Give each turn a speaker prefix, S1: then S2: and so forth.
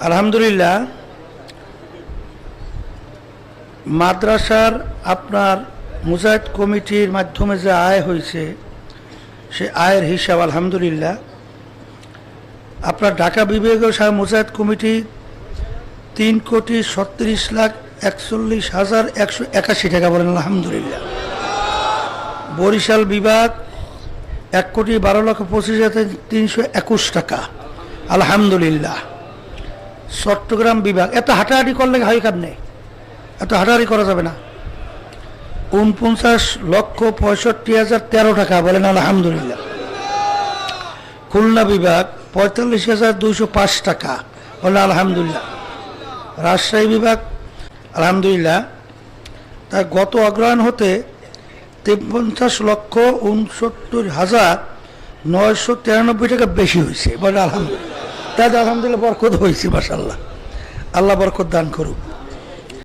S1: আলহামদুলিল্লাহ, মাদ্রাসার আপনার মুজাহিদ কমিটির মাধ্যমে যে আয় হয়েছে সে আয়ের হিসাব আলহামদুলিল্লাহ আপনার ঢাকা বিভাগীয় শাহ মুজাহিদ কমিটি 3,37,41,181 টাকা বলেন আলহামদুলিল্লাহ। বরিশাল বিভাগ 1,12,25,321 টাকা আলহামদুলিল্লাহ। চট্টগ্রাম বিভাগ এত হাঁটাহাঁটি করলে হয় কেমনে? এত হাঁটাহাঁটি করা যাবে না। 49,65,13 টাকা বলেন আলহামদুলিল্লাহ। খুলনা বিভাগ 45,205 টাকা বলেন আলহামদুলিল্লাহ। রাজশাহী বিভাগ আলহামদুলিল্লাহ তাই গত অগ্রহায়ণ হতে 53,69,993 টাকা বেশি হয়েছে বলে আলহামদুলিল্লাহ। তাই আলহামদুলিল্লাহ বরকত হয়েছে, মাশাআল্লাহ। আল্লাহ বরকত দান করুক।